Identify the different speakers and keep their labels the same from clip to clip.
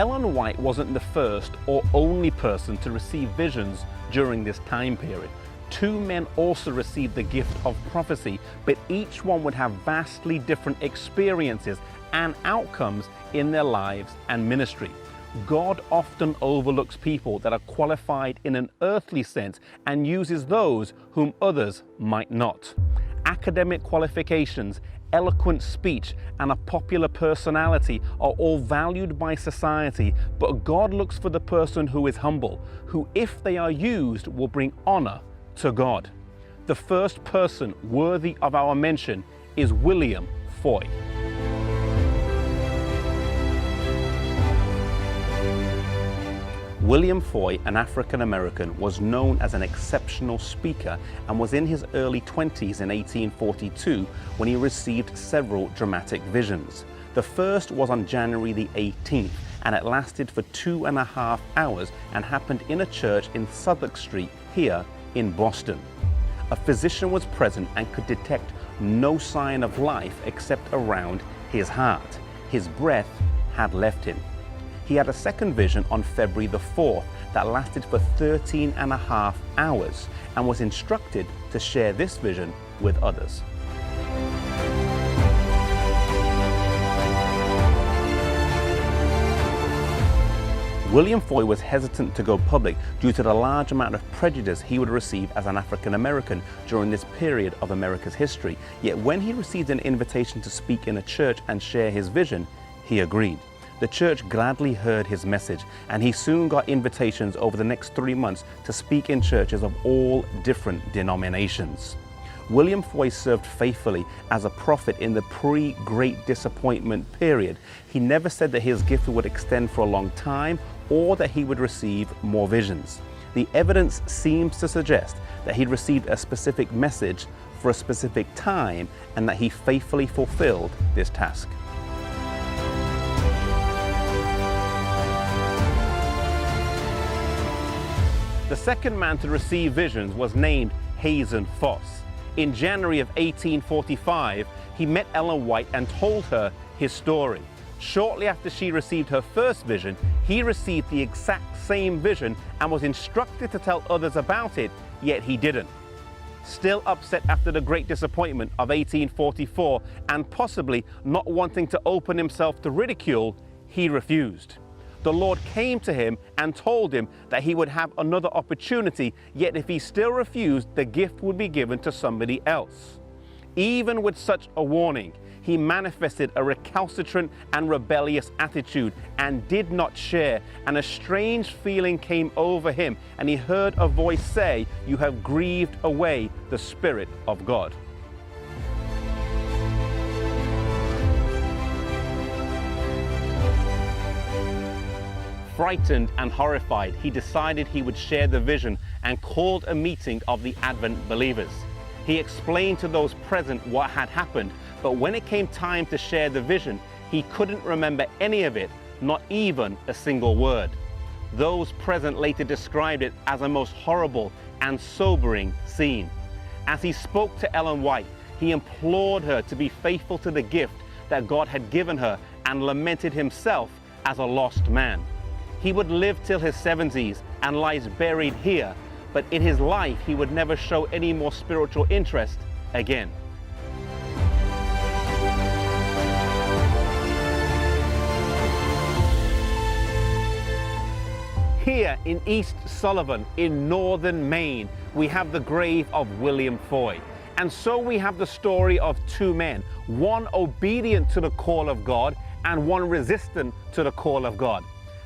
Speaker 1: Ellen White wasn't the first or only person to receive visions during this time period. Two men also received the gift of prophecy, but each one would have vastly different experiences and outcomes in their lives and ministry. God often overlooks people that are qualified in an earthly sense and uses those whom others might not. Academic qualifications, eloquent speech, and a popular personality are all valued by society, but God looks for the person who is humble, who, if they are used, will bring honor to God. The first person worthy of our mention is William Foy. William Foy, an African American, was known as an exceptional speaker and was in his early 20s in 1842 when he received several dramatic visions. The first was on January the 18th, and it lasted for 2.5 hours and happened in a church in Southwark Street here in Boston. A physician was present and could detect no sign of life except around his heart. His breath had left him. He had a second vision on February the 4th that lasted for 13.5 hours and was instructed to share this vision with others. William Foy was hesitant to go public due to the large amount of prejudice he would receive as an African American during this period of America's history. Yet when he received an invitation to speak in a church and share his vision, he agreed. The church gladly heard his message, and he soon got invitations over the next 3 months to speak in churches of all different denominations. William Foy served faithfully as a prophet in the pre-Great Disappointment period. He never said that his gift would extend for a long time or that he would receive more visions. The evidence seems to suggest that he'd received a specific message for a specific time and that he faithfully fulfilled this task. The second man to receive visions was named Hazen Foss. In January of 1845, he met Ellen White and told her his story. Shortly after she received her first vision, he received the exact same vision and was instructed to tell others about it, yet he didn't. Still upset after the Great Disappointment of 1844 and possibly not wanting to open himself to ridicule, he refused. The Lord came to him and told him that he would have another opportunity, yet if he still refused, the gift would be given to somebody else. Even with such a warning, he manifested a recalcitrant and rebellious attitude and did not share, and a strange feeling came over him, and he heard a voice say, "You have grieved away the Spirit of God." Frightened and horrified, he decided he would share the vision and called a meeting of the Advent believers. He explained to those present what had happened, but when it came time to share the vision, he couldn't remember any of it, not even a single word. Those present later described it as a most horrible and sobering scene. As he spoke to Ellen White, he implored her to be faithful to the gift that God had given her and lamented himself as a lost man. He would live till his 70s and lies buried here, but in his life he would never show any more spiritual interest again. Here in East Sullivan in northern Maine, we have the grave of William Foy. And so we have the story of two men, one obedient to the call of God and one resistant to the call of God.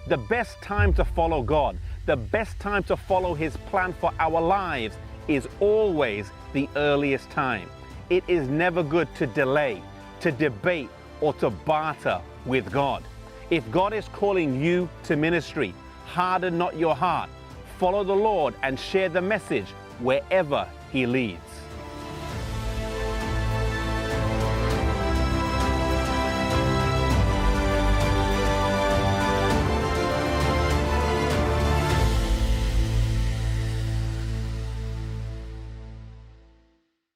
Speaker 1: The best time to follow God, the best time to follow His plan for our lives is always the earliest time. It is never good to delay, to debate, or to barter with God. If God is calling you to ministry, harden not your heart. Follow the Lord and share the message wherever He leads.